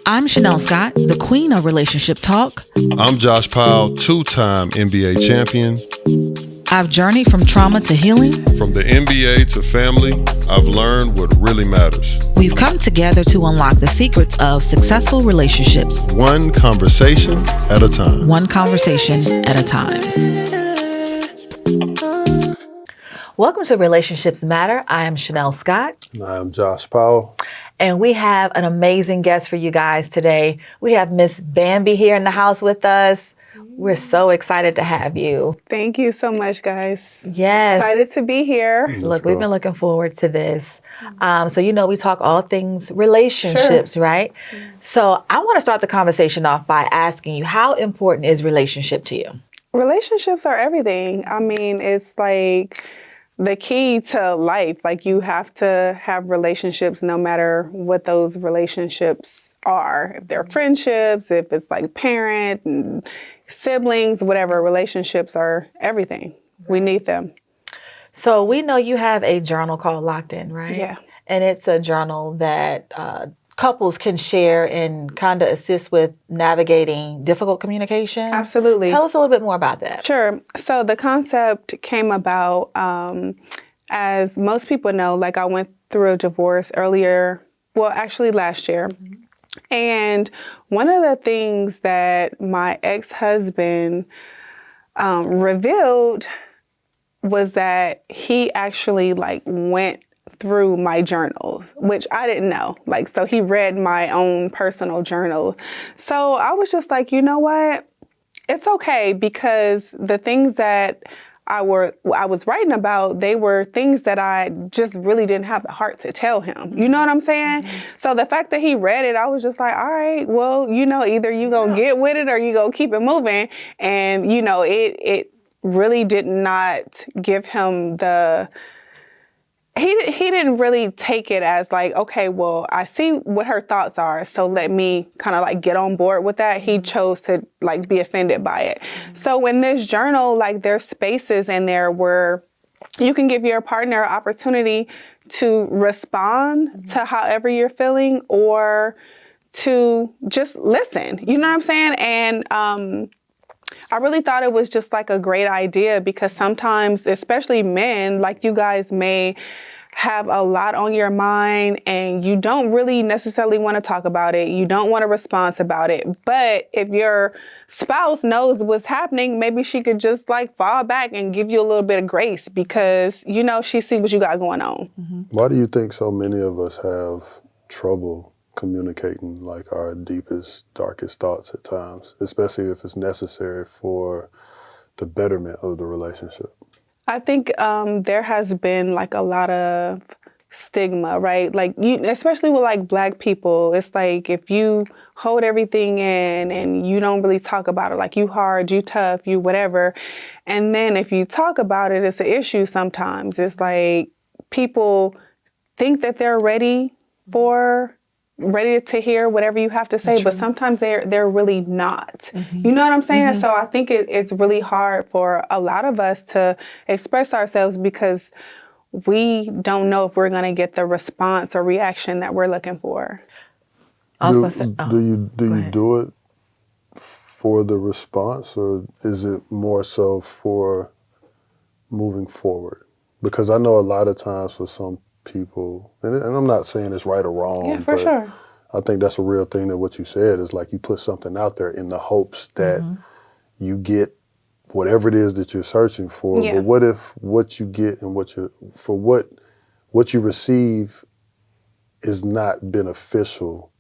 I'm Chanel Scott, the queen of relationship talk. I'm Josh Powell, two-time NBA champion. I've journeyed from trauma to healing. From the NBA to family, I've learned what really matters. We've come together to unlock the secrets of successful relationships. One conversation at a time. One conversation at a time. Welcome to Relationships Matter. I am Chanel Scott. And I am Josh Powell. And we have an amazing guest for you guys today. We have Miss Bambi here in the house with us. We're so excited to have you. Thank you so much, guys. Yes. Excited to be here. Look, we've been looking forward to this. So, we talk all things relationships, sure. Right? So I want to start the conversation off by asking you, how important is relationship to you? Relationships are everything. I mean, it's like the key to life. Like, you have to have relationships no matter what those relationships are. If they're friendships, if it's like parent and siblings, whatever, relationships are everything. We need them. So we know you have a journal called Locked In, right? Yeah. And it's a journal that couples can share and kind of assist with navigating difficult communication. Absolutely. Tell us a little bit more about that. Sure. So the concept came about, as most people know, like I went through a divorce last year. Mm-hmm. And one of the things that my ex-husband revealed was that he actually went through my journals, which I didn't know. So he read my own personal journal. So I was just like, you know what? It's okay, because the things that I was writing about, they were things that I just really didn't have the heart to tell him. You know what I'm saying? Mm-hmm. So the fact that he read it, I was just like, all right, well, either you gonna get with it or you gonna keep it moving. And, it really did not give him he didn't really take it as like, okay, well, I see what her thoughts are, so let me kind of get on board with that. He chose to be offended by it. Mm-hmm. So in this journal, there's spaces in there where you can give your partner an opportunity to respond to however you're feeling, or to just listen. You know what I'm saying? And I really thought it was just a great idea, because sometimes, especially men, you guys may have a lot on your mind and you don't really necessarily want to talk about it. You don't want a response about it. But if your spouse knows what's happening, maybe she could just fall back and give you a little bit of grace, because, she sees what you got going on. Mm-hmm. Why do you think so many of us have trouble communicating our deepest, darkest thoughts at times, especially if it's necessary for the betterment of the relationship? I think there has been a lot of stigma, right? Especially with Black people, it's if you hold everything in and you don't really talk about it, you hard, you tough, you whatever. And then if you talk about it, it's an issue sometimes. It's people think that they're ready to hear whatever you have to say, but sometimes they're really not. Mm-hmm. You know what I'm saying? Mm-hmm. So I think it's really hard for a lot of us to express ourselves, because we don't know if we're going to get the response or reaction that we're looking for. Do you do it for the response, or is it more so for moving forward? Because I know a lot of times for some people, and I'm not saying it's right or wrong, yeah, for sure. I think that's a real thing, that what you said is you put something out there in the hopes that you get whatever it is that you're searching for. Yeah. But what if what you get and what you receive is not beneficial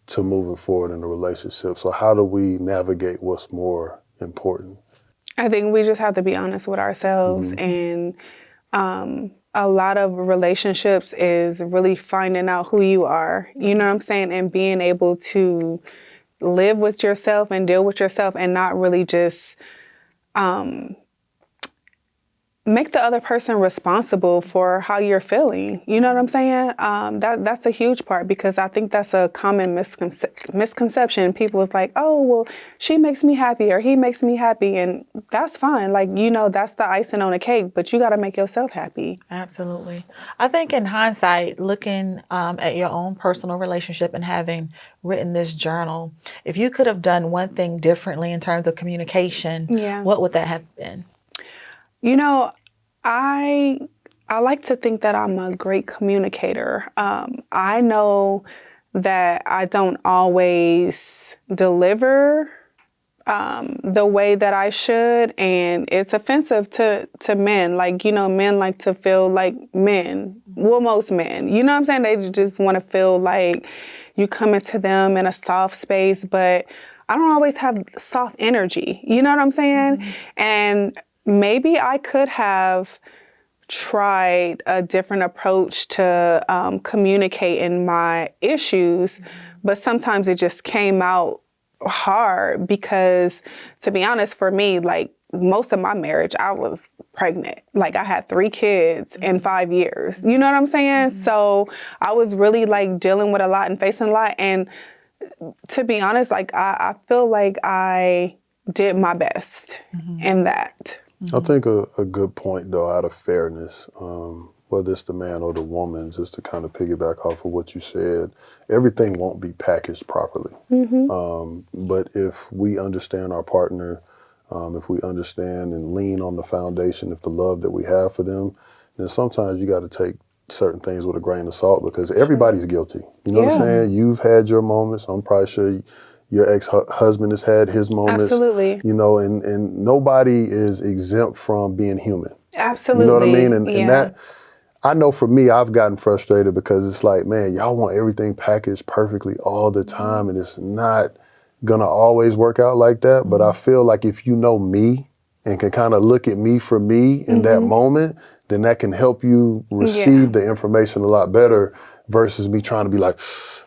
to moving forward in a relationship? So how do we navigate what's more important? I think we just have to be honest with ourselves. And a lot of relationships is really finding out who you are, you know what I'm saying? And being able to live with yourself and deal with yourself, and not really just make the other person responsible for how you're feeling. You know what I'm saying? That's a huge part, because I think that's a common misconception. People is like, oh, well, she makes me happy or he makes me happy. And that's fine. Like, that's the icing on the cake, but you got to make yourself happy. Absolutely. I think in hindsight, looking at your own personal relationship and having written this journal, if you could have done one thing differently in terms of communication, what would that have been? I like to think that I'm a great communicator. I know that I don't always deliver the way that I should, and it's offensive to men. Like, men like to feel like men. Well, most men. You know what I'm saying? They just want to feel like you come into them in a soft space, but I don't always have soft energy. You know what I'm saying? Mm-hmm. And maybe I could have tried a different approach to communicating my issues, but sometimes it just came out hard because, to be honest, for me, like most of my marriage, I was pregnant. Like I had 3 kids in 5 years. You know what I'm saying? Mm-hmm. So I was really like dealing with a lot and facing a lot. And to be honest, like I feel like I did my best in that. I think a good point, though, out of fairness, whether it's the man or the woman, just to kind of piggyback off of what you said, everything won't be packaged properly. But if we understand our partner, if we understand and lean on the foundation, if the love that we have for them, then sometimes you got to take certain things with a grain of salt, because everybody's guilty. You know what I'm saying? You've had your moments. I'm probably sure your ex-husband has had his moments. Absolutely. And nobody is exempt from being human. Absolutely. You know what I mean? And that, I know for me, I've gotten frustrated because it's like, man, y'all want everything packaged perfectly all the time, and it's not gonna always work out like that. But I feel like if you know me and can kind of look at me for me in that moment, then that can help you receive the information a lot better versus me trying to be like,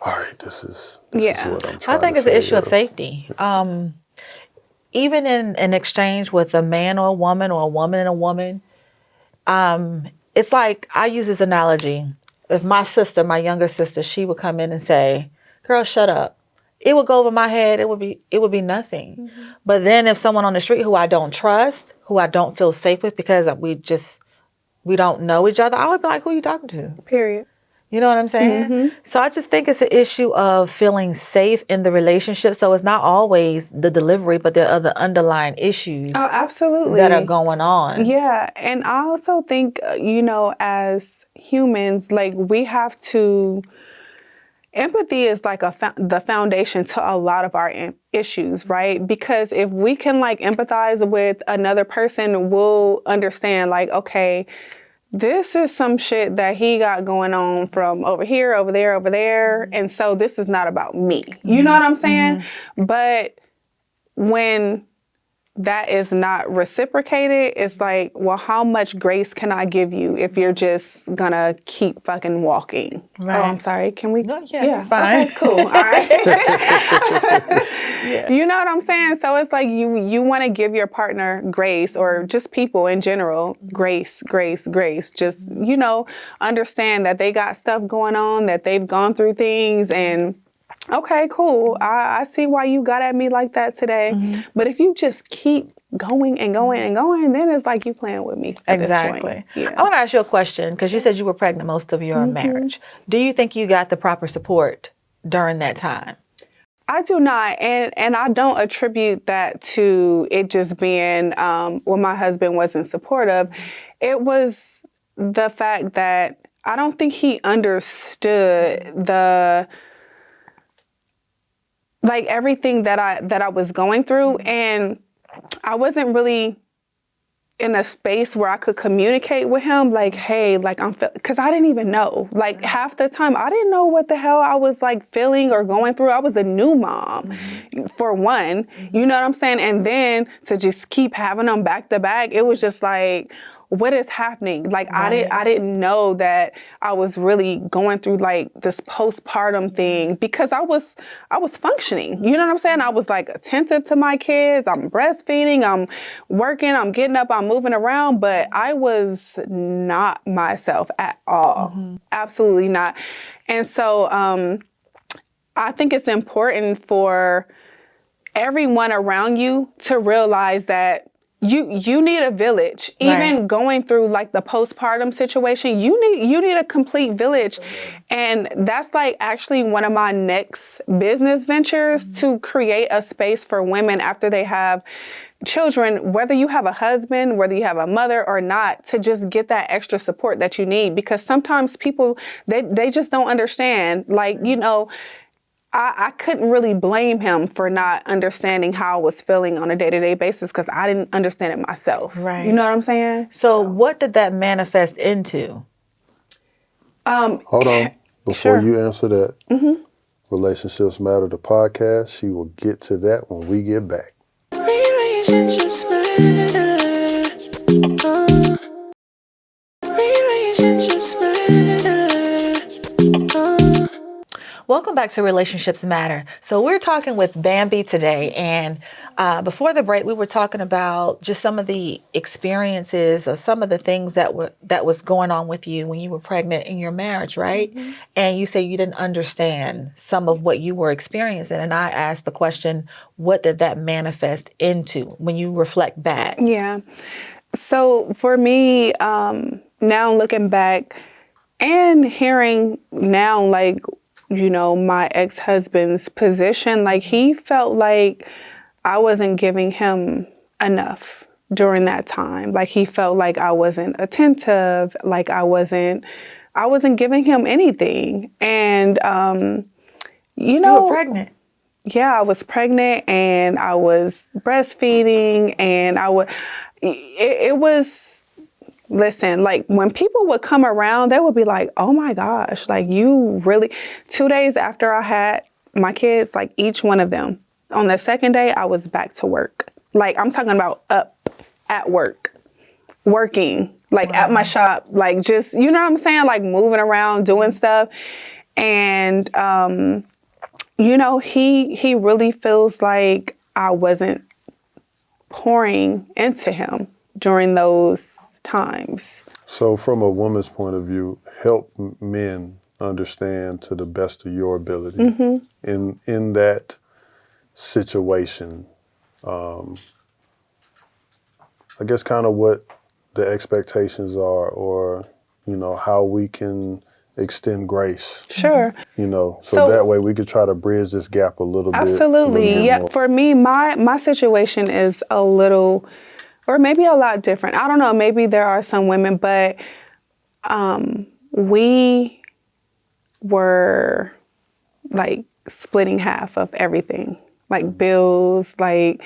all right, this is what I'm trying to say. I think it's an issue of safety. Even in an exchange with a man or a woman and a woman, it's like, I use this analogy. If my sister, my younger sister, she would come in and say, girl, shut up. It would go over my head. It would be nothing. But then if someone on the street who I don't trust, who I don't feel safe with because we don't know each other, I would be like, who are you talking to? Period. You know what I'm saying? So I just think it's an issue of feeling safe in the relationship. So it's not always the delivery, but there are other underlying issues. Oh, absolutely. That are going on. Yeah. And I also think, as humans, like we have to, empathy is like the foundation to a lot of our issues, right? Because if we can like empathize with another person, we'll understand like, okay, this is some shit that he got going on from over here, over there, over there. And so this is not about me. You know what I'm saying? But when that is not reciprocated, it's like, well, how much grace can I give you if you're just gonna keep fucking walking? Right. Oh, I'm sorry. Can we? No, yeah, fine. Okay, cool. All right. You know what I'm saying? So it's like you want to give your partner grace, or just people in general, grace. Just, understand that they got stuff going on, that they've gone through things, and okay, cool. I see why you got at me like that today. But if you just keep going and going and going, then it's like you playing with me at this point. Yeah. I want to ask you a question, because you said you were pregnant most of your marriage. Do you think you got the proper support during that time? I do not. And I don't attribute that to it just being my husband wasn't supportive. It was the fact that I don't think he understood everything that I was going through, and I wasn't really in a space where I could communicate with him, like, hey, like because I didn't even know. Like half the time, I didn't know what the hell I was like feeling or going through. I was a new mom, for one, you know what I'm saying? And then to just keep having them back to back, it was just like, what is happening? Like, I didn't know that I was really going through like this postpartum thing, because I was functioning. You know what I'm saying? I was like attentive to my kids. I'm breastfeeding. I'm working. I'm getting up. I'm moving around. But I was not myself at all. Absolutely not. And so I think it's important for everyone around you to realize that you need a village. Even going through like the postpartum situation, you need a complete village. And that's like actually one of my next business ventures, to create a space for women after they have children, whether you have a husband, whether you have a mother or not, to just get that extra support that you need. Because sometimes people, they just don't understand. Like, you know, I couldn't really blame him for not understanding how I was feeling on a day-to-day basis, because I didn't understand it myself. Right. You know what I'm saying? So what did that manifest into? Hold on. Before you answer that, Relationships Matter, the podcast, she will get to that when we get back. Relationships matter. Relationships matter. Welcome back to Relationships Matter. So we're talking with Bambi today, and before the break, we were talking about just some of the experiences or some of the things that was going on with you when you were pregnant in your marriage, right? And you say you didn't understand some of what you were experiencing, and I asked the question, what did that manifest into when you reflect back? Yeah. So for me, now looking back and hearing now, like, you know, my ex-husband's position, like he felt like I wasn't giving him enough during that time. Like he felt like I wasn't attentive, like I wasn't giving him anything. And, you know, You were pregnant. Yeah, I was pregnant and I was breastfeeding, and it was, listen, like when people would come around, they would be like, oh my gosh, like you really, 2 days after I had my kids, like each one of them, on the second day, I was back to work. Like I'm talking about up at work, working, like at my shop, like just, you know what I'm saying? Like moving around, doing stuff. And, you know, he really feels like I wasn't pouring into him during those times. So from a woman's point of view, help men understand to the best of your ability in that situation. I guess kind of what the expectations are, or, you know, how we can extend grace. Sure. You know, so that way we could try to bridge this gap a little bit. Absolutely. Yeah. For me, my situation is a little, or maybe a lot different. I don't know. Maybe there are some women, but we were like splitting half of everything, like bills, like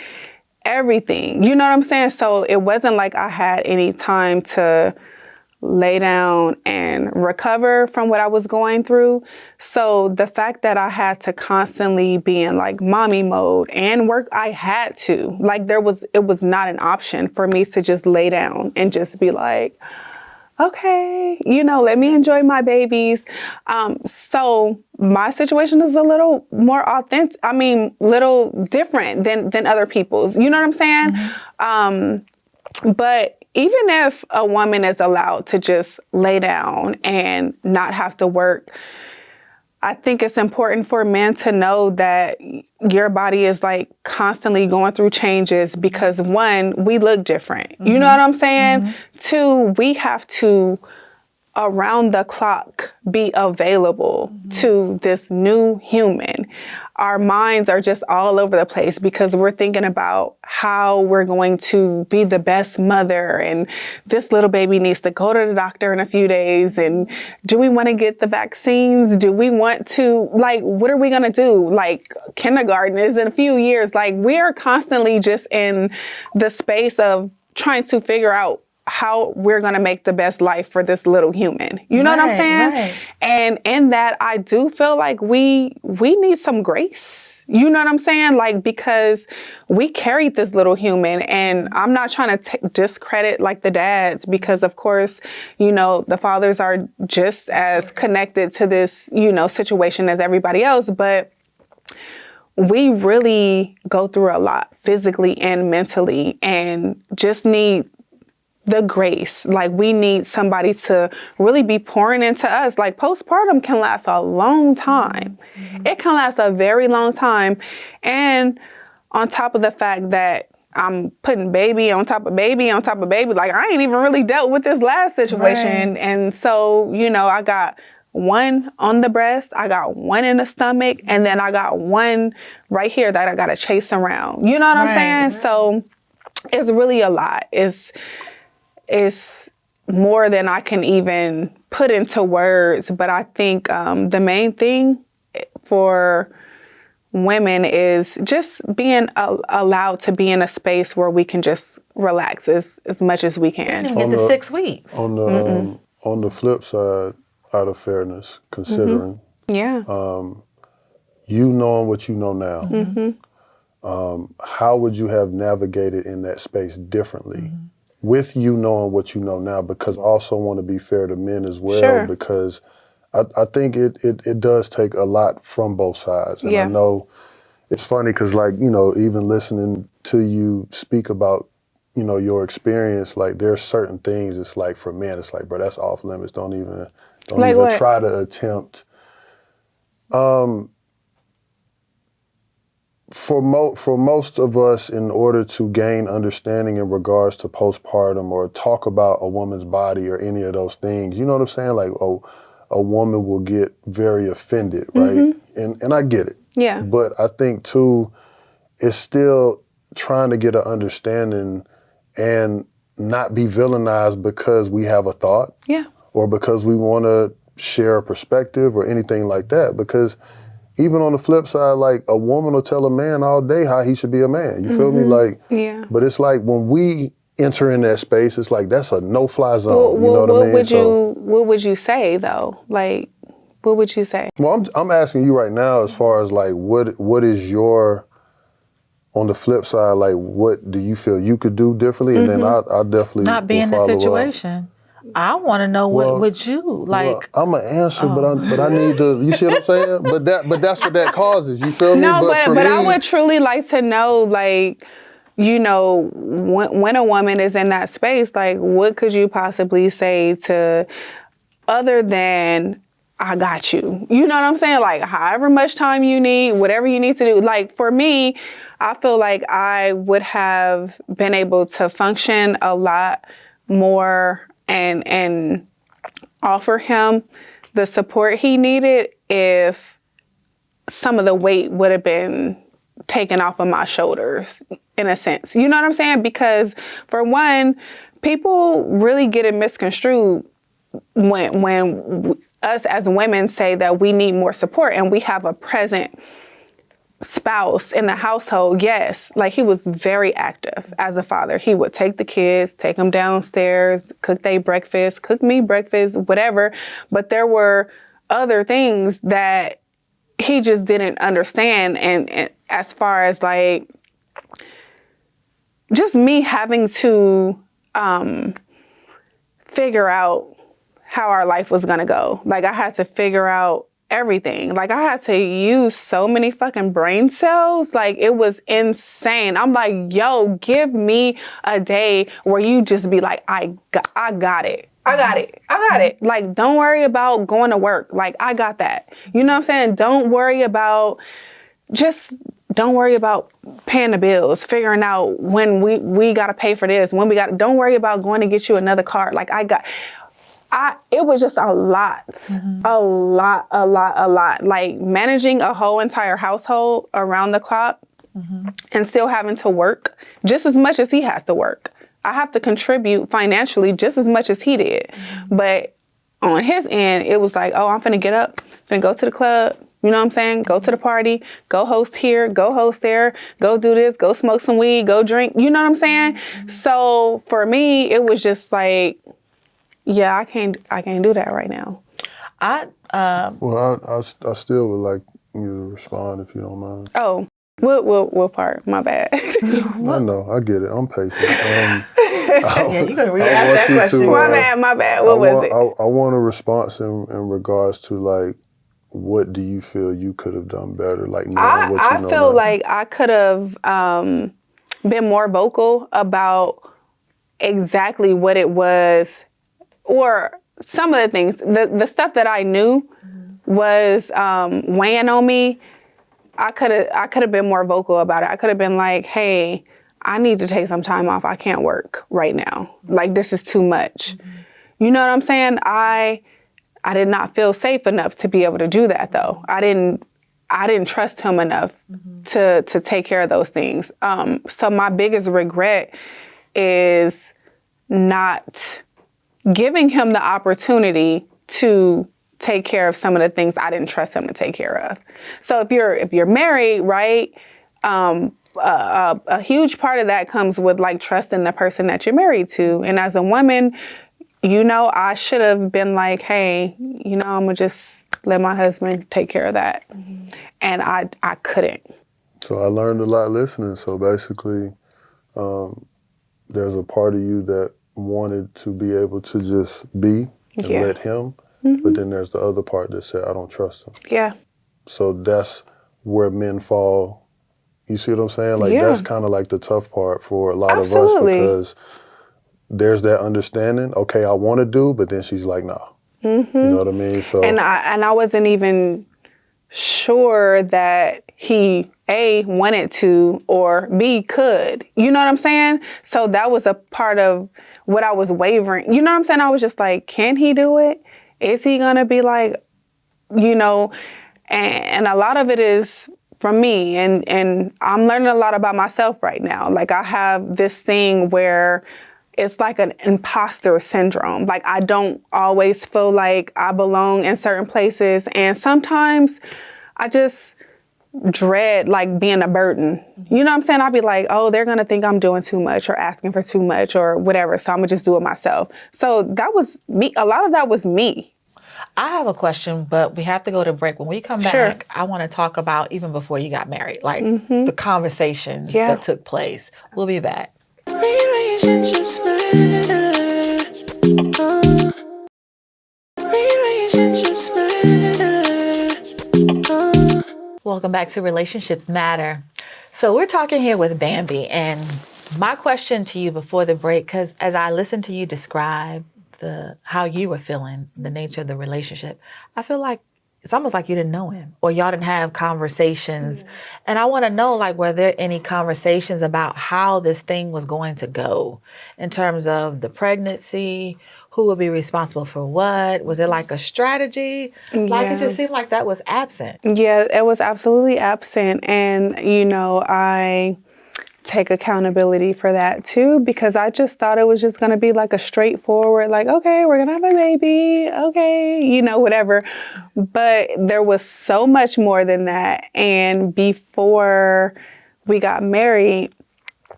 everything. You know what I'm saying? So it wasn't like I had any time to lay down and recover from what I was going through. So the fact that I had to constantly be in like mommy mode and work, I had to. Like it was not an option for me to just lay down and just be like, okay, you know, let me enjoy my babies. So my situation is a little more authentic. I mean, little different than other people's. You know what I'm saying? But even if a woman is allowed to just lay down and not have to work, I think it's important for men to know that your body is like constantly going through changes, because one, we look different. You know what I'm saying? Two, we have to around the clock be available to this new human. Our minds are just all over the place because we're thinking about how we're going to be the best mother, and this little baby needs to go to the doctor in a few days, and do we want to get the vaccines? Do we want to, like, what are we going to do? Like, kindergarten is in a few years. Like, we are constantly just in the space of trying to figure out how we're going to make the best life for this little human. You know what I'm saying? Right. And in that, I do feel like we need some grace. You know what I'm saying? Like, because we carried this little human, and I'm not trying to discredit like the dads, because of course, you know, the fathers are just as connected to this, you know, situation as everybody else, but we really go through a lot physically and mentally, and just need the grace. Like, we need somebody to really be pouring into us. Like, postpartum can last a long time. It can last a very long time. And on top of the fact that I'm putting baby on top of baby on top of baby, like, I ain't even really dealt with this last situation. Right. And so, you know, I got one on the breast, I got one in the stomach, and then I got one right here that I got to chase around. You know what I'm saying? So it's really a lot. It's more than I can even put into words. But I think the main thing for women is just being allowed to be in a space where we can just relax as much as we can. Get the 6 weeks. On the flip side, out of fairness, considering Yeah. you knowing what you know now, how would you have navigated in that space differently? With you knowing what you know now, because I also want to be fair to men as well, Sure. because I think it does take a lot from both sides. And I know it's funny because, like, you know, even listening to you speak about, you know, your experience, like, there's certain things, it's like, for men, it's like, bro, that's off limits. Don't even Like what? try to attempt. For most of us, in order to gain understanding in regards to postpartum or talk about a woman's body or any of those things, you know what I'm saying? Like, a woman will get very offended, right? And I get it. Yeah. But I think, too, it's still trying to get an understanding and not be villainized because we have a thought. Yeah. Or because we want to share a perspective or anything like that. Because even on the flip side, like, a woman will tell a man all day how he should be a man. You feel me? Like, Yeah. but it's like when we enter in that space, it's like that's a no-fly zone. Well, you know what I mean? What would you say though? Like, what would you say? Well, I'm asking you right now, as far as like what is your, on the flip side, like, what do you feel you could do differently? And then I definitely Not be will in that follow up. situation. I want to know what would you like. Well, I'm an answer, but I need to. You see what I'm saying? But that's what that causes. You feel me? No, for but me, I would truly like to know, like, you know, when a woman is in that space, like, what could you possibly say to, other than, I got you. You know what I'm saying? Like, however much time you need, whatever you need to do. Like, for me, I feel like I would have been able to function a lot more and offer him the support he needed if some of the weight would have been taken off of my shoulders, in a sense. You know what I'm saying? Because, for one, people really get it misconstrued when us as women say that we need more support and we have a present spouse in the household. Yes, like, he was very active as a father. He would take the kids, take them downstairs, cook their breakfast, cook me breakfast, whatever. But there were other things that he just didn't understand. And as far as, like, just me having to figure out how our life was going to go. Like, I had to figure out everything. Like, I had to use so many fucking brain cells. Like, it was insane. I'm like, yo, give me a day where you just be like, I got it. I got it. I got it. Like, don't worry about going to work. Like, I got that. You know what I'm saying? Don't worry about paying the bills, figuring out when we got to pay for this, don't worry about going to get you another car. Like, it was just a lot, a lot. Like, managing a whole entire household around the clock and still having to work just as much as he has to work. I have to contribute financially just as much as he did. But on his end, it was like, oh, I'm finna get up, finna go to the club. You know what I'm saying? Go to the party, go host here, go host there, go do this, go smoke some weed, go drink. You know what I'm saying? So for me, it was just like, yeah, I can't do that right now. Well, I still would like you to respond if you don't mind. Oh, what part? My bad. I know, I get it. I'm patient. Yeah, you can re-ask that you to, question. My bad. What was it? I want a response in regards to like, what do you feel you could have done better? Like knowing what you know I feel now. like I could have been more vocal about exactly what it was, or some of the things, the stuff that I knew was weighing on me. I could have been more vocal about it. I could have been like, hey, I need to take some time off. I can't work right now. Like, this is too much. You know what I'm saying? I did not feel safe enough to be able to do that, though. I didn't trust him enough to take care of those things. So my biggest regret is not giving him the opportunity to take care of some of the things I didn't trust him to take care of. So if you're married, right, a huge part of that comes with like trusting the person that you're married to. And as a woman, you know, I should have been like, hey, you know, I'm gonna just let my husband take care of that. And I couldn't. So I learned a lot listening. So basically, there's a part of you that wanted to be able to just be and Yeah. let him, but then there's the other part that said, I don't trust him. Yeah. So that's where men fall. You see what I'm saying? Like, Yeah. that's kind of like the tough part for a lot Absolutely. of us, because there's that understanding. Okay, I want to do, but then she's like, nah. You know what I mean? So And I wasn't even sure that he A, wanted to, or B, could. You know what I'm saying? So that was a part of what I was wavering. You know what I'm saying? I was just like, can he do it? Is he gonna be like, you know? And a lot of it is from me, and I'm learning a lot about myself right now. Like, I have this thing where it's like an imposter syndrome. Like, I don't always feel like I belong in certain places. And sometimes I just dread like being a burden. You know what I'm saying? I'll be like, oh, they're going to think I'm doing too much or asking for too much or whatever. So I'm going to just do it myself. So that was me. A lot of that was me. I have a question, but we have to go to break. When we come Sure. back, I want to talk about even before you got married, like the conversations Yeah. that took place. We'll be back. Relationships matter. Relationships matter. Welcome back to Relationships Matter. So we're talking here with Bambi, and my question to you before the break, because as I listened to you describe how you were feeling, the nature of the relationship, I feel like it's almost like you didn't know him or y'all didn't have conversations. And I want to know, like, were there any conversations about how this thing was going to go in terms of the pregnancy? Who would be responsible for what? Was it like a strategy? Like, it just seemed like that was absent. Yeah, it was absolutely absent. And, you know, I take accountability for that too, because I just thought it was just going to be like a straightforward, like, okay, we're going to have a baby. Okay, you know, whatever. But there was so much more than that. And before we got married,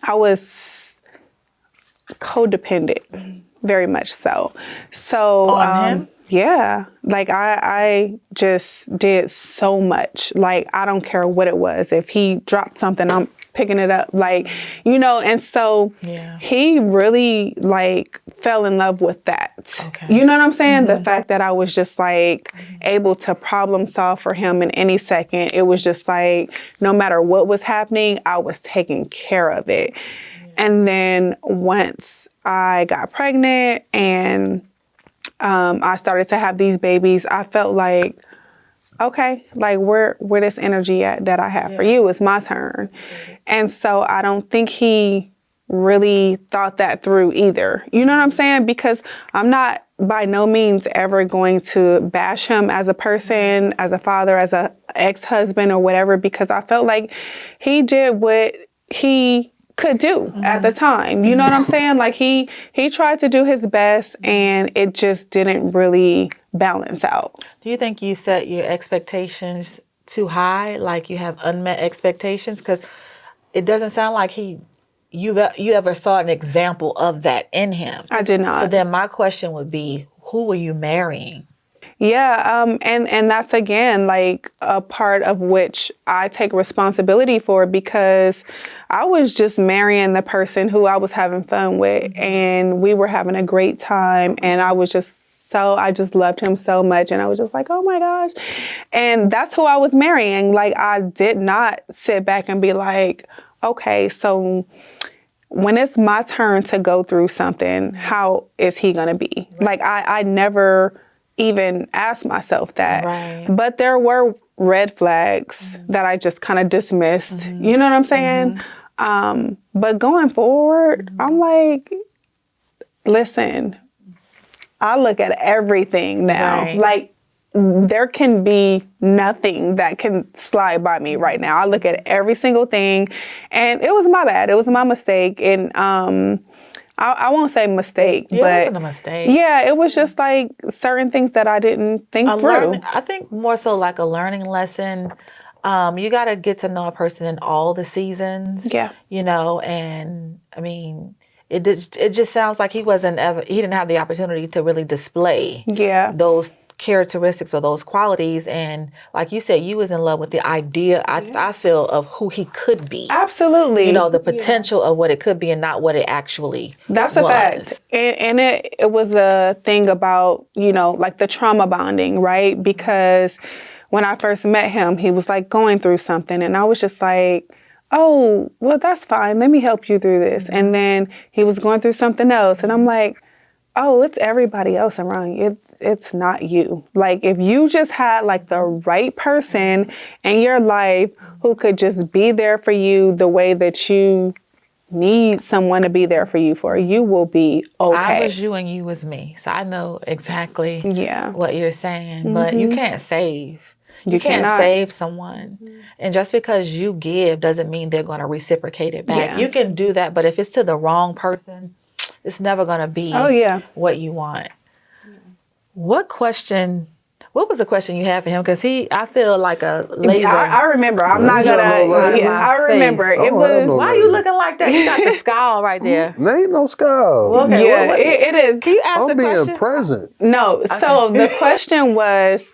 I was codependent, very much so. So, On him? yeah, like I just did so much. Like, I don't care what it was. If he dropped something, I'm picking it up, like, you know. And so he really like fell in love with that. Okay. You know what I'm saying? The fact that I was just like able to problem solve for him in any second. It was just like, no matter what was happening, I was taking care of it. And then once I got pregnant and I started to have these babies, I felt like, okay, like where this energy at that I have for you, it's my turn. And so I don't think he really thought that through either. You know what I'm saying? Because I'm not by no means ever going to bash him as a person, as a father, as a ex-husband or whatever, because I felt like he did what he could do at the time. You know what I'm saying? Like he tried to do his best and it just didn't really balance out. Do you think you set your expectations too high? Like you have unmet expectations? Because it doesn't sound like you ever saw an example of that in him. I did not. So then my question would be, who were you marrying? Yeah, and that's again like a part of which I take responsibility for, because I was just marrying the person who I was having fun with, and we were having a great time, and I just loved him so much, and I was just like, oh my gosh. And that's who I was marrying. Like, I did not sit back and be like, okay, so when it's my turn to go through something, how is he going to be? Like, I never even asked myself that. Right. But there were red flags that I just kind of dismissed. You know what I'm saying? But going forward, I'm like, listen, I look at everything now. Right. Like, there can be nothing that can slide by me right now. I look at every single thing, and it was my bad. It was my mistake. And I won't say mistake, It but wasn't a mistake. yeah, it was just like certain things that I didn't think through. I think more so like a learning lesson. You got to get to know a person in all the seasons. Yeah. You know, and I mean, it just sounds like he didn't have the opportunity to really display Yeah. those characteristics or those qualities. And like you said, you was in love with the idea, I feel, of who he could be. Absolutely. You know, the potential of what it could be and not what it actually That's was. a fact. And it was a thing about, you know, like the trauma bonding, right? Because when I first met him, he was like going through something, and I was just like, oh, well, that's fine. Let me help you through this. And then he was going through something else, and I'm like, oh, it's everybody else around you. It's not you. Like, if you just had like the right person in your life who could just be there for you the way that you need someone to be there for you for, you will be okay. I was you and you was me. So I know exactly Yeah. what you're saying. But you can't save. You can't cannot. save someone. And just because you give doesn't mean they're going to reciprocate it back. Yeah. You can do that, but if it's to the wrong person, it's never going to be what you want. What was the question you had for him? Because I feel like a laser. I remember. I'm not Laser gonna. on my face. I remember. face. It Oh, I don't was. know. Why are you looking like that? You got the scowl right there. There ain't no skull. Okay, Yeah, what it is. Can you ask I'm the being question? present. No. So the question was,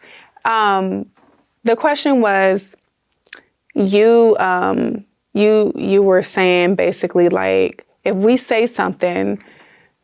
you were saying basically like, if we say something,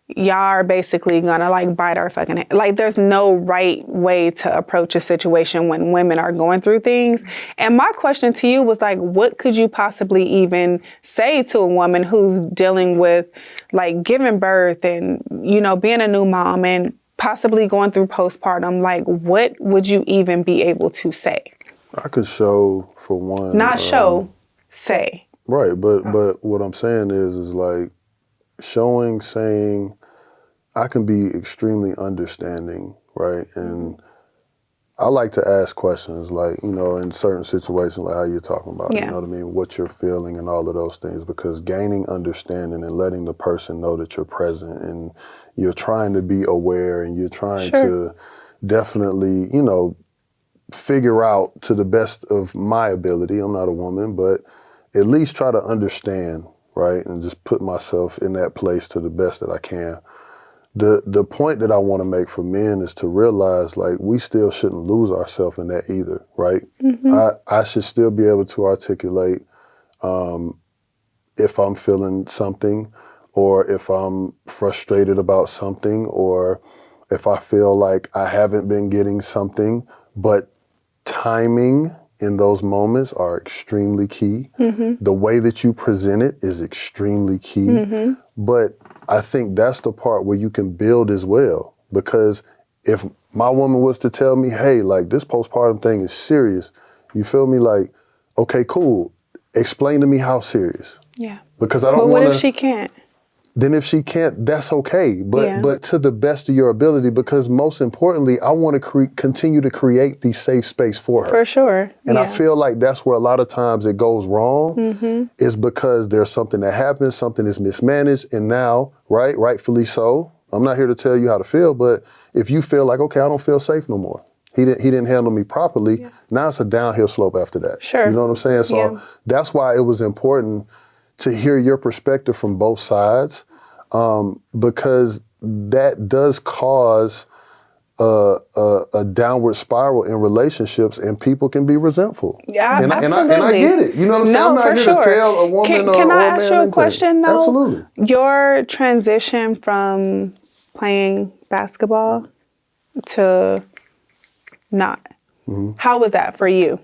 y'all are basically gonna like bite our fucking head. Like, there's no right way to approach a situation when women are going through things. And my question to you was like, what could you possibly even say to a woman who's dealing with like giving birth and, you know, being a new mom and possibly going through postpartum? Like, what would you even be able to say? I could show, for one. Not show, say. Right, but what I'm saying is like saying I can be extremely understanding, right? And I like to ask questions like, you know, in certain situations like how you're talking about, Yeah. you know what I mean, what you're feeling and all of those things, because gaining understanding and letting the person know that you're present and you're trying to be aware and you're trying to definitely, you know, figure out to the best of my ability, I'm not a woman, but at least try to understand, right? And just put myself in that place to the best that I can. The point that I want to make for men is to realize like we still shouldn't lose ourselves in that either, right? I should still be able to articulate if I'm feeling something, or if I'm frustrated about something, or if I feel like I haven't been getting something, but timing in those moments are extremely key. The way that you present it is extremely key. But I think that's the part where you can build as well. Because if my woman was to tell me, hey, like this postpartum thing is serious, you feel me? Like, okay, cool. Explain to me how serious. Yeah. Because I don't But want what to. if she can't? Then if she can't, that's okay. Yeah. But to the best of your ability, because most importantly, I want to continue to create the safe space for her. For sure. And I feel like that's where a lot of times it goes wrong, is because there's something that happens, something is mismanaged, and now, right, rightfully so, I'm not here to tell you how to feel, but if you feel like, okay, I don't feel safe no more. He didn't handle me properly, now it's a downhill slope after that. Sure. You know what I'm saying? So that's why it was important to hear your perspective from both sides, because that does cause a downward spiral in relationships, and people can be resentful. Yeah, and absolutely. I get it. You know what I'm saying? No, I'm not for here sure. to tell a woman Can or I a ask man you a anything. question though? Absolutely. Your transition from playing basketball to not. Mm-hmm. How was that for you?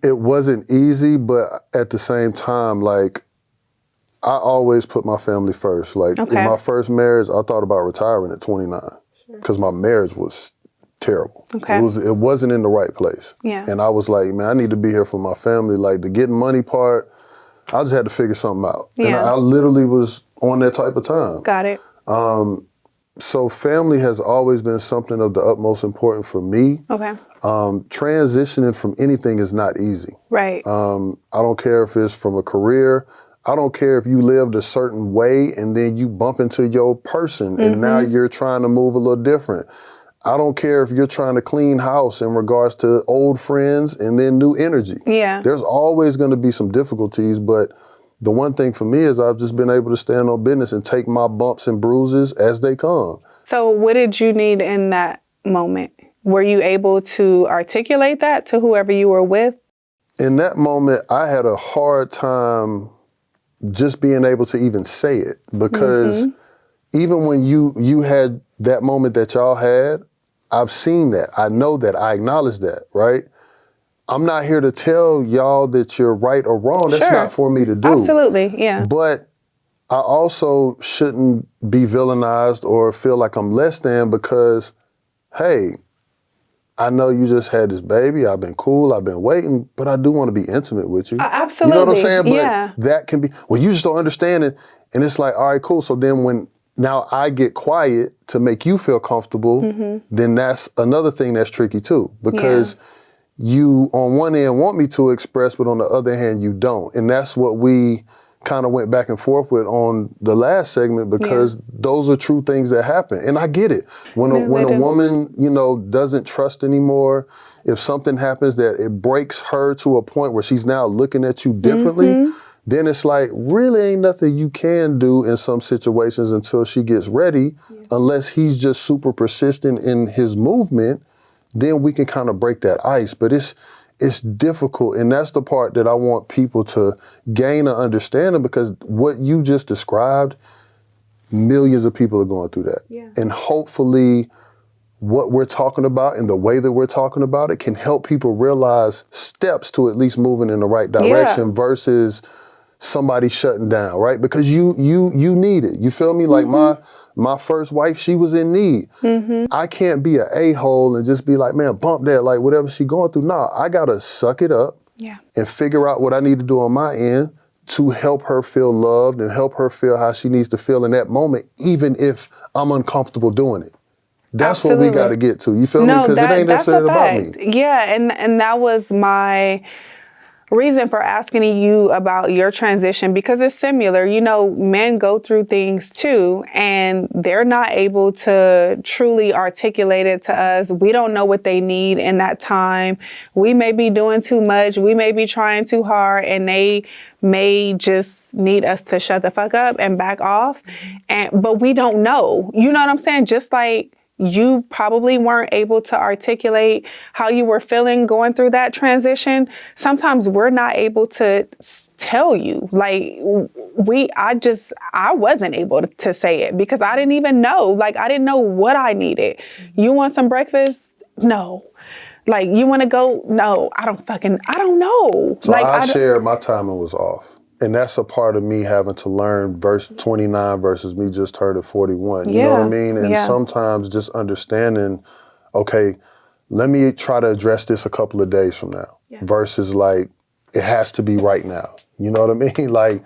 It wasn't easy, but at the same time, like, I always put my family first. Like, Okay. in my first marriage, I thought about retiring at 29 because my marriage was terrible. Okay. It wasn't in the right place. Yeah. And I was like, man, I need to be here for my family. Like, the getting money part, I just had to figure something out. And Yeah. I literally was on that type of time. Got it. So family has always been something of the utmost importance for me. Okay. Transitioning from anything is not easy. Right. I don't care if it's from a career. I don't care if you lived a certain way and then you bump into your person and now you're trying to move a little different. I don't care if you're trying to clean house in regards to old friends and then new energy. Yeah. There's always going to be some difficulties, but the one thing for me is I've just been able to stand on business and take my bumps and bruises as they come. So what did you need in that moment? Were you able to articulate that to whoever you were with? In that moment, I had a hard time just being able to even say it because even when you had that moment that y'all had, I've seen that. I know that. I acknowledge that, right? I'm not here to tell y'all that you're right or wrong. That's Sure. not for me to do. Absolutely, yeah. But I also shouldn't be villainized or feel like I'm less than because, hey, I know you just had this baby. I've been cool. I've been waiting, but I do want to be intimate with you. Absolutely. You know what I'm saying? But yeah. that can be, well, you just don't understand it. And it's like, all right, cool. So then when now I get quiet to make you feel comfortable, then that's another thing that's tricky too. Because you on one end want me to express, but on the other hand, you don't. And that's what we kind of went back and forth with on the last segment because those are true things that happen. And I get it. When a woman, you know, doesn't trust anymore, if something happens that it breaks her to a point where she's now looking at you differently, then it's like, really ain't nothing you can do in some situations until she gets ready, unless he's just super persistent in his movement, then we can kind of break that ice. But it's difficult, and that's the part that I want people to gain an understanding because what you just described, millions of people are going through that. Yeah. And hopefully what we're talking about and the way that we're talking about it can help people realize steps to at least moving in the right direction versus somebody shutting down, right? Because you need it. You feel me? Like my first wife, she was in need. I can't be an a-hole and just be like, man, bump that, like whatever she going through. Nah, I gotta suck it up and figure out what I need to do on my end to help her feel loved and help her feel how she needs to feel in that moment, even if I'm uncomfortable doing it. That's what we gotta get to. You feel me? Because it ain't necessarily about me. Yeah, and that was my reason for asking you about your transition because it's similar. You know, men go through things too, and they're not able to truly articulate it to us. We don't know what they need in that time. We may be doing too much. We may be trying too hard, and they may just need us to shut the fuck up and back off. But we don't know. You know what I'm saying? Just like you probably weren't able to articulate how you were feeling going through that transition. Sometimes we're not able to tell you. Like I wasn't able to say it because I didn't even know. Like I didn't know what I needed. You want some breakfast? No. Like you want to go? No, I don't know. So like I shared my timing was off. And that's a part of me having to learn verse 29 versus me just turning 41. You know what I mean? And sometimes just understanding, okay, let me try to address this a couple of days from now versus like, it has to be right now. You know what I mean? Like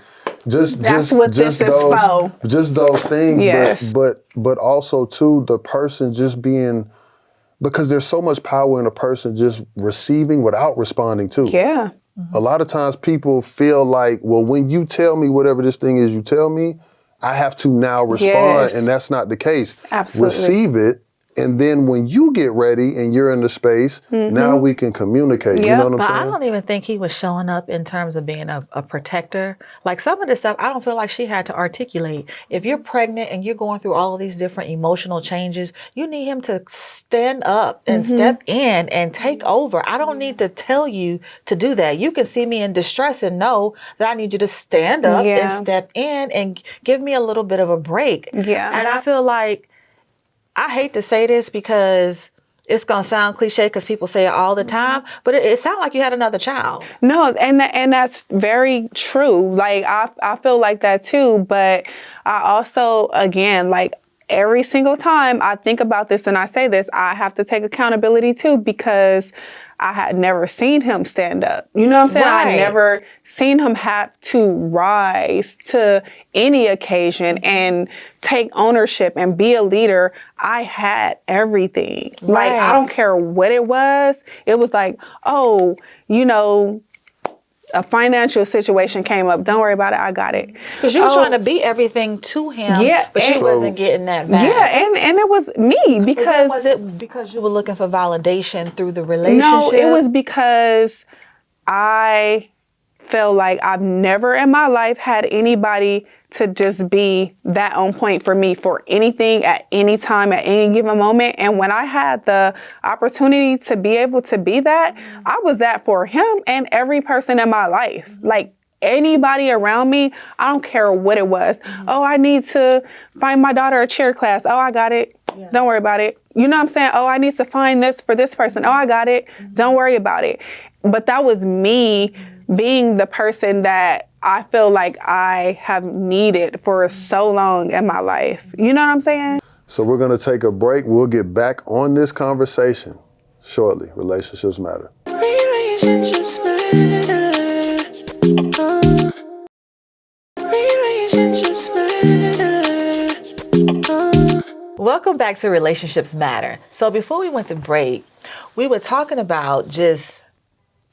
just those things. Yes. But also too, the person just being, because there's so much power in a person just receiving without responding to. Yeah. A lot of times people feel like, well, when you tell me whatever this thing is you tell me, I have to now respond, and that's not the case. Absolutely. Receive it And then when you get ready and you're in the space, now we can communicate. You know what I'm But I saying? don't even think he was showing up in terms of being a protector. Like some of this stuff, I don't feel like she had to articulate. If you're pregnant and you're going through all of these different emotional changes, you need him to stand up and step in and take over. I don't need to tell you to do that. You can see me in distress and know that I need you to stand up and step in and give me a little bit of a break. Yeah. And I feel like, I hate to say this because it's going to sound cliche because people say it all the time, but it sounds like you had another child. No, and that's very true. Like I feel like that too, but I also, again, like every single time I think about this and I say this, I have to take accountability too, because I had never seen him stand up. You know what I'm saying? Right. I never seen him have to rise to any occasion and take ownership and be a leader. I had everything. Like, I don't care what it was. It was like, oh, you know, a financial situation came up. Don't worry about it. I got it. Because you were trying to be everything to him, but you wasn't getting that back. Yeah, and it was me because... Was it because you were looking for validation through the relationship? No, it was because I feel like I've never in my life had anybody to just be that on point for me for anything at any time, at any given moment. And when I had the opportunity to be able to be that, I was that for him and every person in my life. Like anybody around me, I don't care what it was. Oh, I need to find my daughter a cheer class. Oh, I got it. Don't worry about it. You know what I'm saying? Oh, I need to find this for this person. Oh, I got it. Don't worry about it. But that was me being the person that I feel like I have needed for so long in my life. You know what I'm saying? So we're going to take a break. We'll get back on this conversation shortly. Relationships matter. Relationships matter. Relationships matter. Welcome back to Relationships Matter. So before we went to break, we were talking about just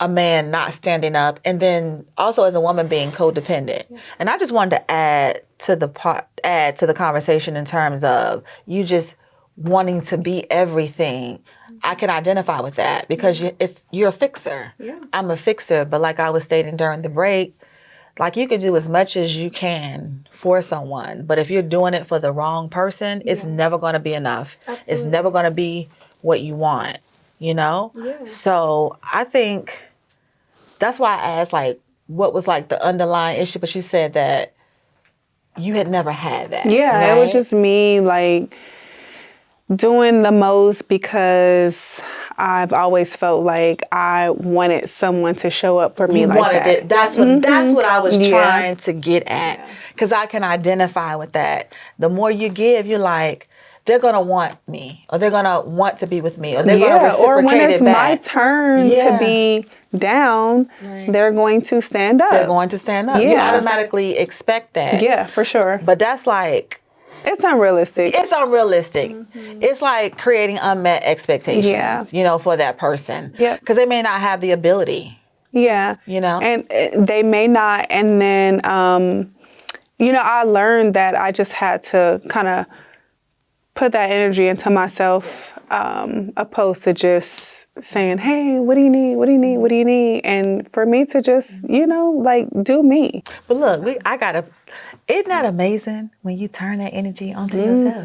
a man not standing up, and then also as a woman being codependent. And I just wanted to add to the conversation in terms of you just wanting to be everything. I can identify with that because you're a fixer. I'm a fixer, but like I was stating during the break, like you can do as much as you can for someone, but if you're doing it for the wrong person, it's never going to be enough. Absolutely. It's never going to be what you want, you know? So I think that's why I asked, like, what was, like, the underlying issue? But you said that you had never had that. Yeah, right? It was just me, like, doing the most because I've always felt like I wanted someone to show up for me like that. It. That's what I was trying to get at. Because I can identify with that. The more you give, you're like, they're going to want me, or they're going to want to be with me, or they're going to reciprocate or when it's it back. my turn to be down, they're going to stand up. They're going to stand up. You automatically expect that. Yeah, for sure. But that's like... It's unrealistic. It's unrealistic. It's like creating unmet expectations, you know, for that person. Because they may not have the ability. Yeah. You know? And they may not. And then, you know, I learned that I just had to kind of put that energy into myself, opposed to just saying, hey, what do you need? What do you need? What do you need? And for me to just, you know, like do me. But look, isn't that amazing when you turn that energy onto yourself?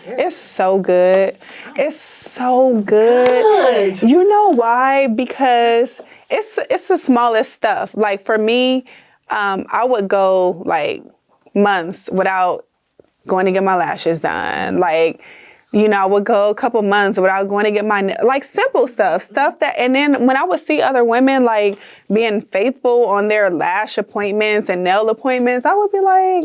It's so good. It's so good. You know why? Because it's the smallest stuff. Like for me, I would go like months without going to get my lashes done. Like, you know, I would go a couple months without going to get like simple stuff that, and then when I would see other women like being faithful on their lash appointments and nail appointments, I would be like,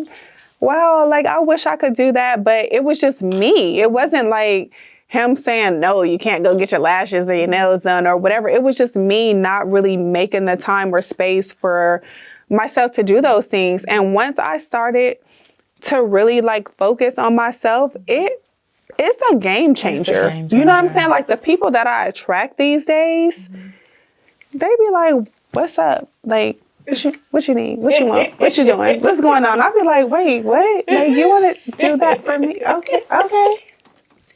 wow, like I wish I could do that. But it was just me. It wasn't like him saying, no, you can't go get your lashes or your nails done or whatever. It was just me not really making the time or space for myself to do those things. And once I started to really like focus on myself, it's a game changer. You know what I'm saying? Like the people that I attract these days, they be like, what's up? Like, what you need? What you want? What you doing? What's going on? I'd be like, wait, what? Like, you want to do that for me? Okay.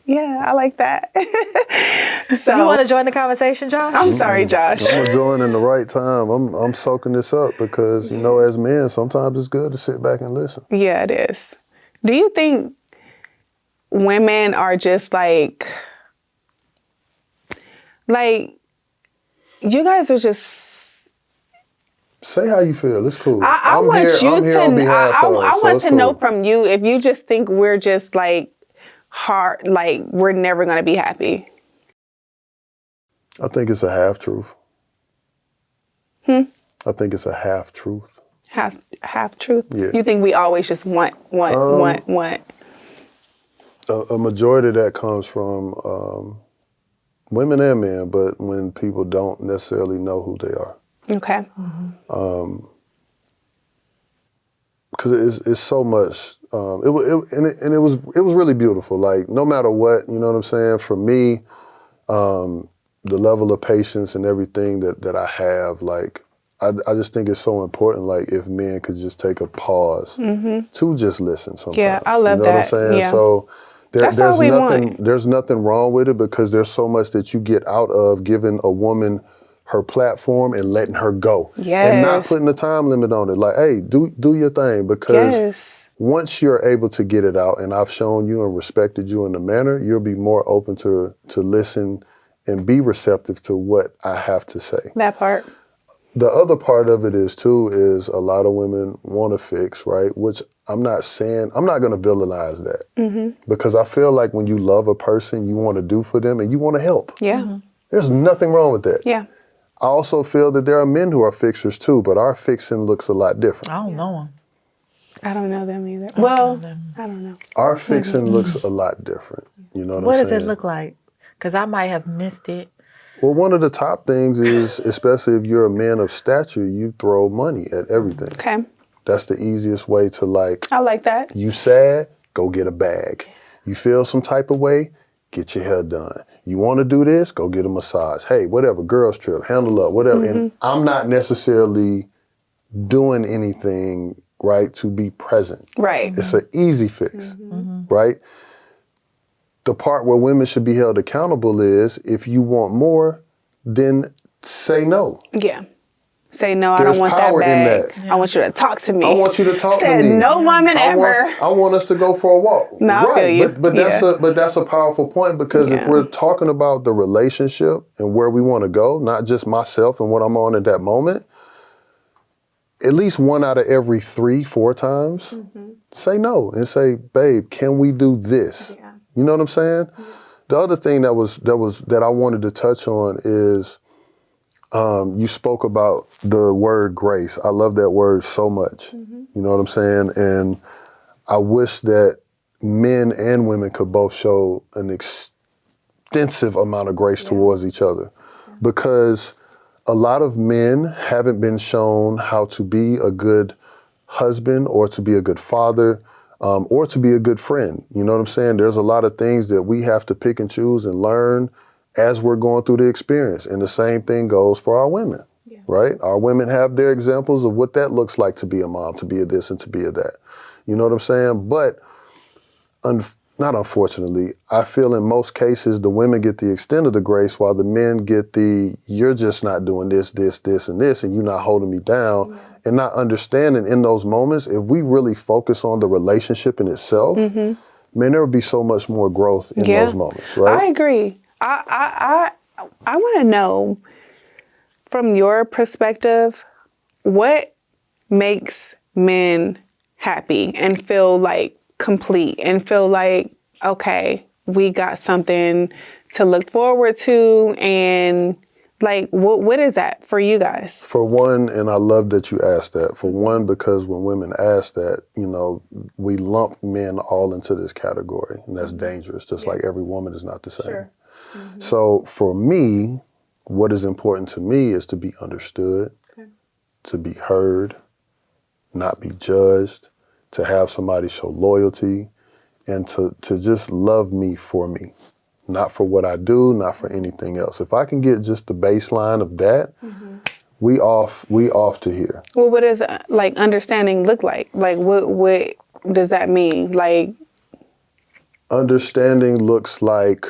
Yeah, I like that. So you want to join the conversation, Josh? I'm sorry, Josh. I'm gonna join in the right time. I'm soaking this up because as men, sometimes it's good to sit back and listen. Yeah, it is. Do you think women are just like you guys are just Say how you feel. It's cool. I I'm want here. you I'm here to. on behalf I of. So want it's to know cool. from you if you just think we're just like hard, like we're never gonna be happy. I think it's a half truth. I think it's a half truth. Half truth. Yeah. You think we always just want. A majority of that comes from women and men, but when people don't necessarily know who they are. Okay. Because it's so much. It was really beautiful. Like no matter what, you know what I'm saying. For me, the level of patience and everything that I have, like I just think it's so important. Like if men could just take a pause to just listen sometimes. Yeah, I love you know that. what I'm saying? Yeah. So That's there's all we nothing want. there's nothing wrong with it because there's so much that you get out of giving a woman her platform and letting her go. And not Yes. putting a time limit on it. Like, hey, do your thing because Yes. once you're able to get it out and I've shown you and respected you in the manner, you'll be more open to listen and be receptive to what I have to say. That part. The other part of it is a lot of women want to fix, right? Which I'm not going to villainize that because I feel like when you love a person, you want to do for them and you want to help. Yeah. There's nothing wrong with that. Yeah. I also feel that there are men who are fixers too, but our fixing looks a lot different. I don't know them. I don't know them either. Well, know them. I don't know. Our fixing looks a lot different. You know What I'm does saying? it look like? Because I might have missed it. Well, one of the top things is, especially if you're a man of stature, you throw money at everything. Okay. That's the easiest way to like, I like that. you sad, go get a bag. You feel some type of way, get your hair done. You want to do this, go get a massage. Hey, whatever, girls trip, handle up, whatever. And I'm not necessarily doing anything, right, to be present. Right. It's an easy fix, right? The part where women should be held accountable is if you want more, then say no. Yeah. Say no, I There's don't want that power in bag. that. I want you to talk to me. I want you to talk Said to me. no woman ever. I want us to go for a walk. No, I feel you. But that's a powerful point because if Yeah. we're talking about the relationship and where we want to go, not just myself and what I'm on at that moment, at least 1 out of every 3-4 times, say no and say, babe, can we do this? Yeah. You know what I'm saying? The other thing that I wanted to touch on is you spoke about the word grace. I love that word so much. You know what I'm saying? And I wish that men and women could both show an extensive amount of grace towards each other because a lot of men haven't been shown how to be a good husband or to be a good father or to be a good friend. You know what I'm saying? There's a lot of things that we have to pick and choose and learn as we're going through the experience. And the same thing goes for our women, right? Our women have their examples of what that looks like to be a mom, to be a this and to be a that. You know what I'm saying? But not unfortunately, I feel in most cases the women get the extent of the grace while the men get the, you're just not doing this, this, this, and this, and you're not holding me down. And not understanding in those moments, if we really focus on the relationship in itself, man, there would be so much more growth in those moments, right? I agree. I want to know from your perspective, what makes men happy and feel like complete and feel like, okay, we got something to look forward to, and like, what is that for you guys? For one, and I love that you asked that, for one, because when women ask that, you know, we lump men all into this category, and that's dangerous, just like every woman is not the same. Sure. So for me, what is important to me is to be understood, to be heard, not be judged, to have somebody show loyalty, and to just love me for me. Not for what I do, not for anything else. If I can get just the baseline of that, we off to here. Well, what does like understanding look like? Like what does that mean? Like Understanding looks like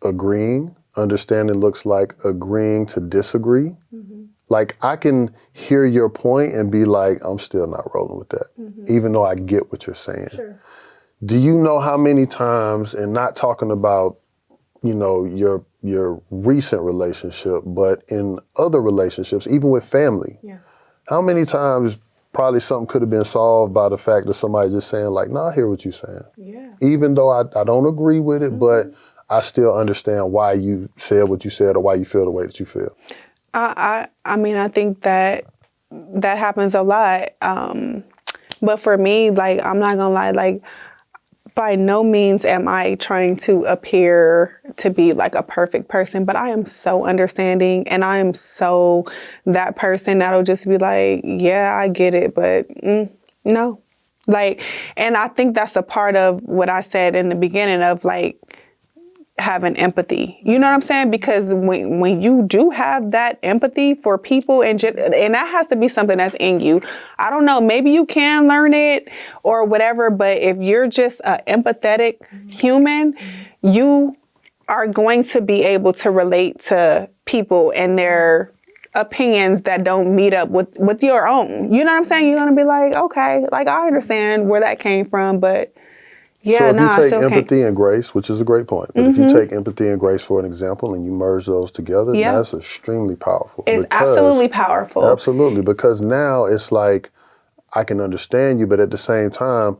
agreeing. Understanding looks like agreeing to disagree. Like, I can hear your point and be like, I'm still not rolling with that, even though I get what you're saying. Sure. Do you know how many times, and not talking about, you know, your recent relationship, but in other relationships, even with family, how many times probably something could have been solved by the fact that somebody just saying like, no, I hear what you're saying. Yeah. Even though I don't agree with it, but I still understand why you said what you said or why you feel the way that you feel. I mean, I think that happens a lot. But for me, like, I'm not gonna lie, like, by no means am I trying to appear to be like a perfect person, but I am so understanding, and I am so that person that'll just be like, yeah, I get it, but no. Like, and I think that's a part of what I said in the beginning of like having empathy. You know what I'm saying? Because when you do have that empathy for people and that has to be something that's in you. I don't know, maybe you can learn it or whatever, but if you're just an empathetic human, you are going to be able to relate to people and their opinions that don't meet up with your own. You know what I'm saying? You're going to be like, okay, like, I understand where that came from, but yeah, so if no, you I take still empathy and grace, which is a great point, but if you take empathy and grace for an example and you merge those together, that's extremely powerful. It's absolutely powerful. Absolutely, because now it's like, I can understand you, but at the same time,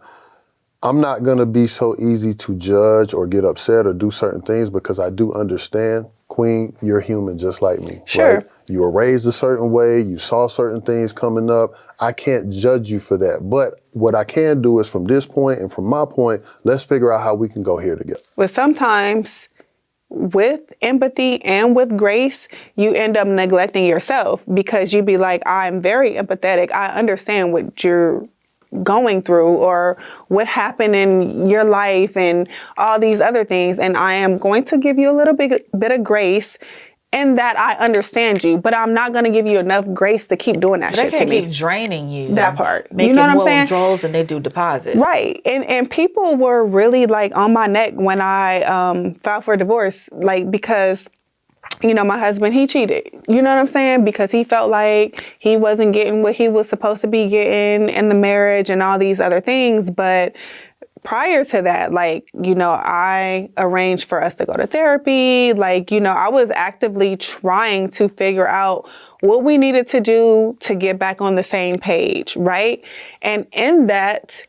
I'm not going to be so easy to judge or get upset or do certain things because I do understand, Queen, you're human just like me. Sure. Right? You were raised a certain way. You saw certain things coming up. I can't judge you for that. But what I can do is from this point and from my point, let's figure out how we can go here together. But sometimes with empathy and with grace, you end up neglecting yourself because you be like, I'm very empathetic. I understand what you're going through or what happened in your life and all these other things. And I am going to give you a little bit of grace in that I understand you, but I'm not going to give you enough grace to keep doing that They shit to can't me. keep draining you. That part. Making You know what I'm more saying? withdrawals than they do deposits. Right. And people were really like on my neck when I filed for divorce, like, because, you know, my husband, he cheated. You know what I'm saying? Because he felt like he wasn't getting what he was supposed to be getting in the marriage and all these other things. But prior to that, like, you know, I arranged for us to go to therapy. Like, you know, I was actively trying to figure out what we needed to do to get back on the same page, right? And in that,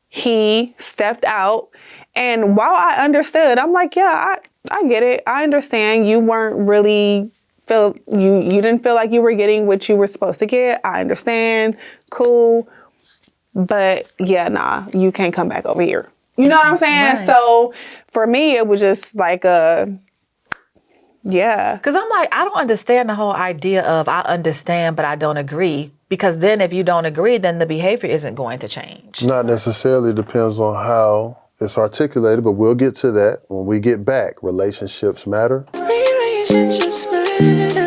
he stepped out. And while I understood, I'm like, yeah, I get it. I understand. You weren't really you didn't feel like you were getting what you were supposed to get. I understand. Cool. But yeah, nah, you can't come back over here. You know what I'm saying? Right. So for me, it was just like yeah. Because I'm like, I don't understand the whole idea of I understand, but I don't agree. Because then if you don't agree, then the behavior isn't going to change. Not necessarily, depends on how it's articulated, but we'll get to that when we get back. Relationships matter. Relationships matter.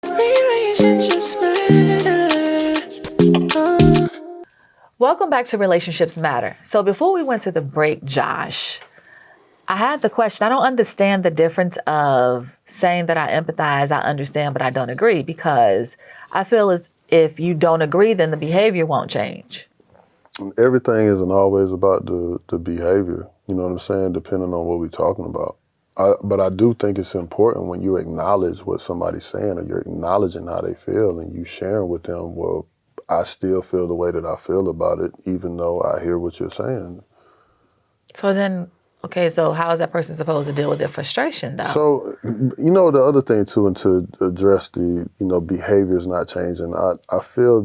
Relationships matter. Welcome back to Relationships Matter. So before we went to the break, Josh, I had the question. I don't understand the difference of saying that I empathize, I understand, but I don't agree, because I feel as if you don't agree, then the behavior won't change. Everything isn't always about the behavior, you know what I'm saying, depending on what we're talking about. But I do think it's important when you acknowledge what somebody's saying or you're acknowledging how they feel and you sharing with them, well, I still feel the way that I feel about it, even though I hear what you're saying. So then, okay, so how is that person supposed to deal with their frustration, though? So, you know, the other thing, too, and to address the, you know, behaviors not changing, I feel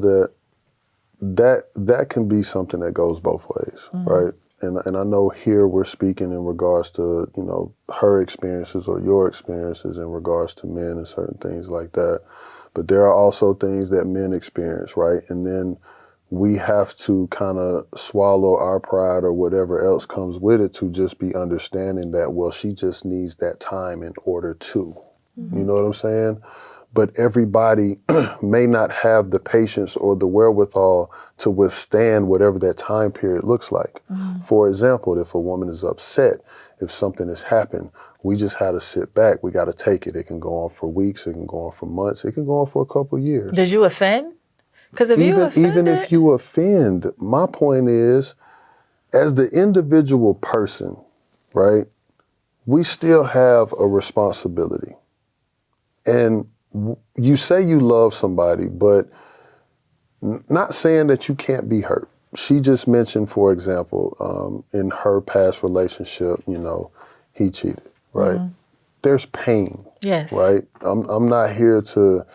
that can be something that goes both ways, right? And I know here we're speaking in regards to, you know, her experiences or your experiences in regards to men and certain things like that. But there are also things that men experience, right? And then we have to kind of swallow our pride or whatever else comes with it to just be understanding that, well, she just needs that time in order to. You know what I'm saying? but everybody may not have the patience or the wherewithal to withstand whatever that time period looks like. For example, if a woman is upset, if something has happened, we just had to sit back. We got to take it. It can go on for weeks. It can go on for months. It can go on for a couple of years. Did you offend? Because if you Even if you offend, my point is, as the individual person, right, we still have a responsibility. And you say you love somebody, but not saying that you can't be hurt. She just mentioned, for example, in her past relationship, he cheated, right? There's pain, Yes. right? I'm not here to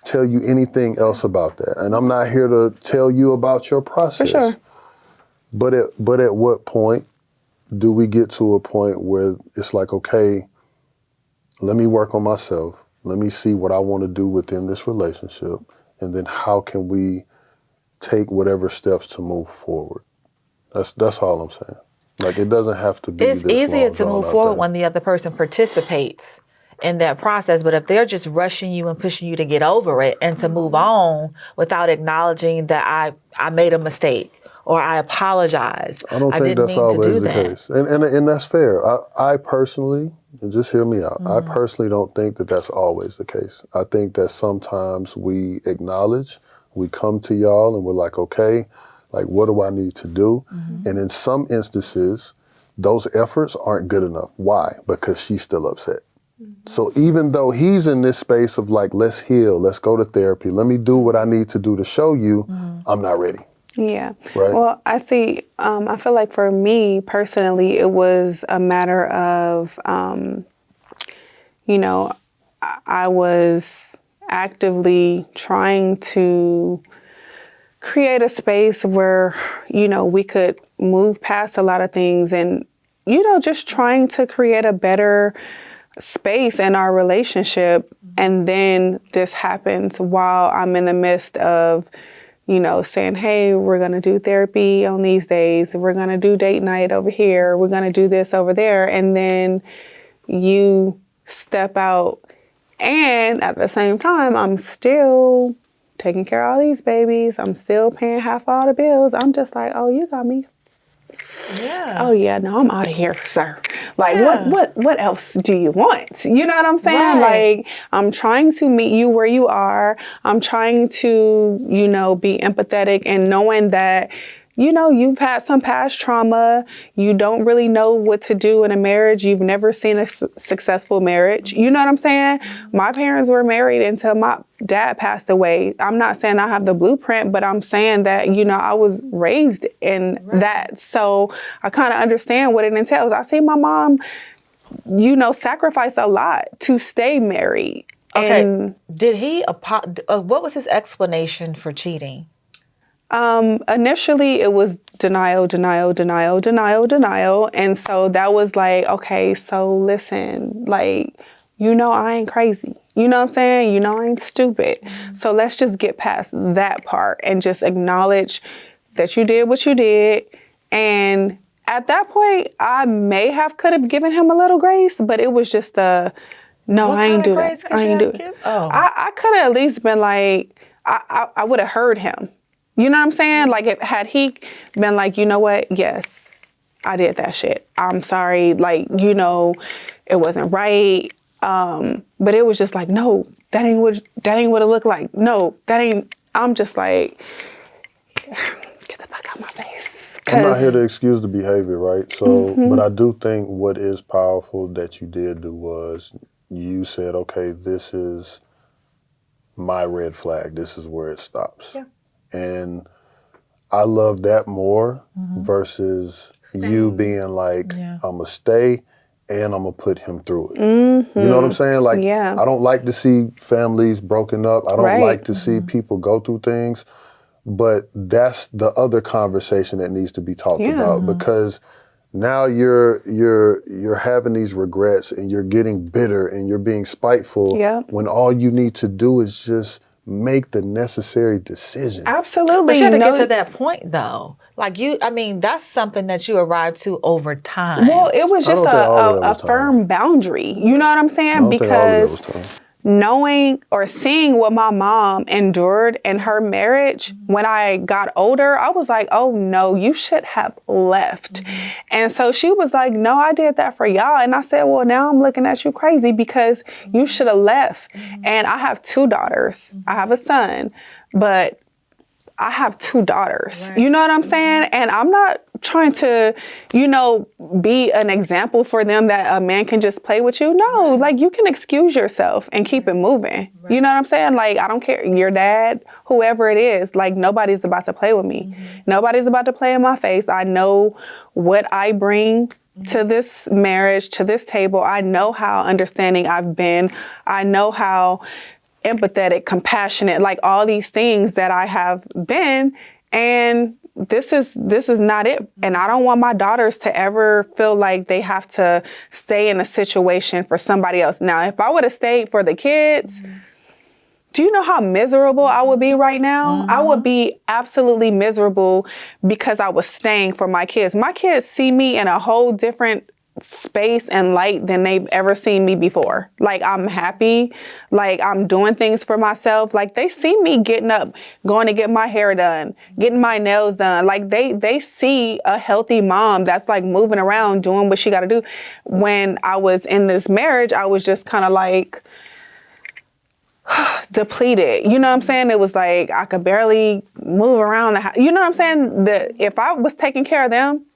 tell you anything else about that. And I'm not here to tell you about your process. For sure. But at what point do we get to a point where it's like, okay, let me work on myself. Let me see what I want to do within this relationship. And then how can we take whatever steps to move forward? That's all I'm saying. Like, it doesn't have to be It's this easier long, to move drawn-out forward thing. when the other person participates in that process. But if they're just rushing you and pushing you to get over it and to move on without acknowledging that I made a mistake or I apologized, I don't think didn't that's mean to always do the that. case. And that's fair. I personally, and just hear me out, I personally don't think that that's always the case. I think that sometimes we acknowledge, we come to y'all and we're like, okay, like, what do I need to do? And in some instances, those efforts aren't good enough. Why? Because she's still upset. So even though he's in this space of like, let's heal, let's go to therapy, let me do what I need to do to show you I'm not ready. Yeah. Right. Well, I see. I feel like for me personally, it was a matter of, I was actively trying to create a space where, we could move past a lot of things and, just trying to create a better space in our relationship. And then this happens while I'm in the midst of, saying, hey, we're going to do therapy on these days. We're going to do date night over here. We're going to do this over there. And then you step out. And at the same time, I'm still taking care of all these babies. I'm still paying half all the bills. I'm just like, oh, you got me. Yeah. Oh, yeah, no, I'm out of here, sir. Like, Yeah. what else do you want? You know what I'm saying? Right. Like, I'm trying to meet you where you are. I'm trying to, be empathetic and knowing that, you've had some past trauma. You don't really know what to do in a marriage. You've never seen a successful marriage. You know what I'm saying? My parents were married until my dad passed away. I'm not saying I have the blueprint, but I'm saying that, I was raised in that. So I kind of understand what it entails. I see my mom, sacrifice a lot to stay married. Okay. And Did he, what was his explanation for cheating? initially it was denial. And so that was like, okay, so listen, like, I ain't crazy. You know what I'm saying? I ain't stupid. So let's just get past that part and just acknowledge that you did what you did. And at that point, I could have given him a little grace, but it was just no, What I ain't kind do of that. grace could I you ain't do have it. given? Oh. I could have at least been like, I would have heard him. You know what I'm saying? Like, had he been like, you know what? Yes, I did that shit. I'm sorry. Like, it wasn't right. But it was just like, no, that ain't what it looked like. No, that ain't. I'm just like, get the fuck out my face. I'm not here to excuse the behavior, right? So, but I do think what is powerful that you did do was you said, okay, this is my red flag. This is where it stops. Yeah. And I love that more versus you being like, Yeah. I'm going to stay and I'm going to put him through it. You know what I'm saying? Like, Yeah. I don't like to see families broken up. I don't Right. like to see people go through things. But that's the other conversation that needs to be talked about, because now you're having these regrets and you're getting bitter and you're being spiteful when all you need to do is just make the necessary decision. Absolutely. But you had to get to that point, though. Like that's something that you arrived to over time. Well, it was I just don't think all of that a was time. firm boundary. You know what I'm saying? I don't think all of that Because was time. knowing or seeing what my mom endured in her marriage, when I got older, I was like, oh no, you should have left. And so she was like, no, I did that for y'all. And I said, well, now I'm looking at you crazy because you should have left. And I have 2 daughters. I have a son, but I have 2 daughters. Right. You know what I'm saying? And I'm not trying to, be an example for them that a man can just play with you. No, like you can excuse yourself and keep it moving. Right. You know what I'm saying? Like, I don't care. Your dad, whoever it is, like nobody's about to play with me. Nobody's about to play in my face. I know what I bring to this marriage, to this table. I know how understanding I've been. I know how empathetic, compassionate, like all these things that I have been, and this is not it. And I don't want my daughters to ever feel like they have to stay in a situation for somebody else. Now, if I would have stayed for the kids, do you know how miserable I would be right now? I would be absolutely miserable because I was staying for my kids. My kids see me in a whole different space and light than they've ever seen me before. Like, I'm happy, like I'm doing things for myself. Like, they see me getting up, going to get my hair done, getting my nails done. Like, they see a healthy mom that's like moving around, doing what she got to do. When I was in this marriage, I was just kind of like depleted. You know what I'm saying? It was like I could barely move around the house. You know what I'm saying? If I was taking care of them,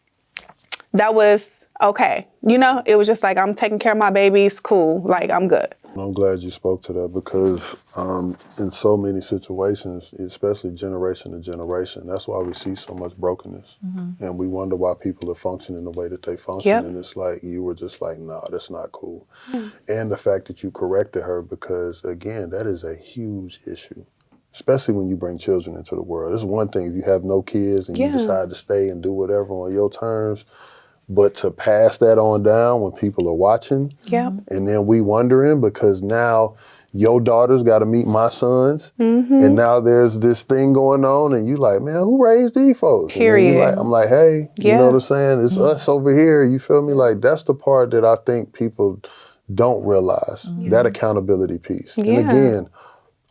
that was okay. It was just like, I'm taking care of my babies. Cool. Like, I'm good. I'm glad you spoke to that because in so many situations, especially generation to generation, that's why we see so much brokenness. And we wonder why people are functioning the way that they function. Yep. And it's like, you were just like, no, that's not cool. And the fact that you corrected her, because again, that is a huge issue, especially when you bring children into the world. It's one thing if you have no kids and you decide to stay and do whatever on your terms. But to pass that on down when people are watching, and then we wondering because now your daughter's got to meet my sons, and now there's this thing going on, and you like, man, who raised these folks? Period. I'm like, hey, you know what I'm saying? It's us over here. You feel me? Like, that's the part that I think people don't realize, that accountability piece. And again,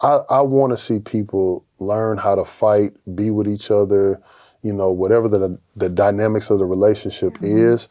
I want to see people learn how to fight, be with each other, whatever the dynamics of the relationship is.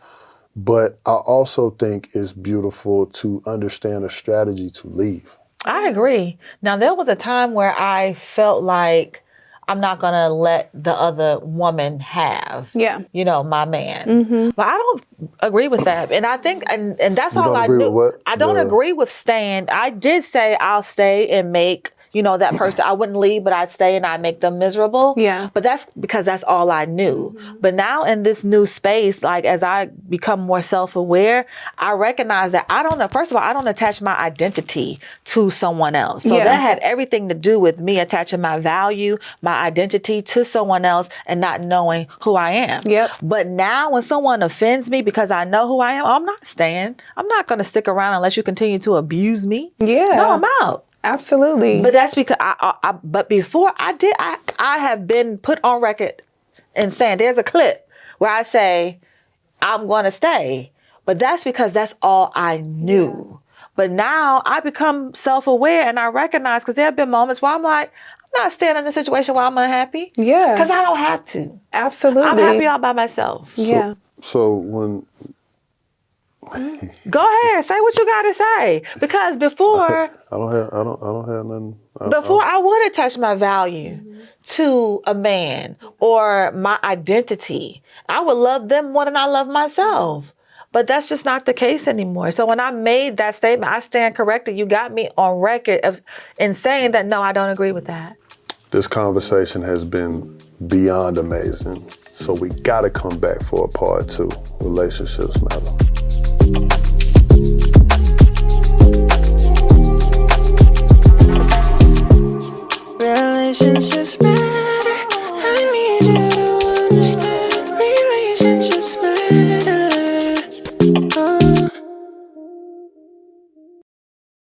But I also think it's beautiful to understand a strategy to leave. I agree. Now, there was a time where I felt like I'm not going to let the other woman have, my man. But I don't agree with that. And I think, and that's all I knew. I don't agree with staying. I did say I'll stay and make that person, I wouldn't leave, but I'd stay and I'd make them miserable. Yeah. But that's because that's all I knew. But now in this new space, like as I become more self-aware, I recognize that first of all, I don't attach my identity to someone else. So that had everything to do with me attaching my value, my identity to someone else and not knowing who I am. Yep. But now when someone offends me because I know who I am, I'm not staying. I'm not going to stick around unless you continue to abuse me. Yeah. No, I'm out. Absolutely. But that's because but before I have been put on record and saying there's a clip where I say I'm going to stay, but that's because that's all I knew. But now I become self-aware and I recognize, because there have been moments where I'm like, I'm not staying in a situation where I'm unhappy. Yeah. Because I don't have to. Absolutely. I'm happy all by myself. So when go ahead, say what you gotta say. Because before I don't have nothing. Before I would attach my value to a man or my identity. I would love them more than I love myself. But that's just not the case anymore. So when I made that statement, I stand corrected. You got me on record in saying that no, I don't agree with that. This conversation has been beyond amazing. So we gotta come back for a part 2. Relationships matter. Relationships matter. I need you to understand. Relationships matter.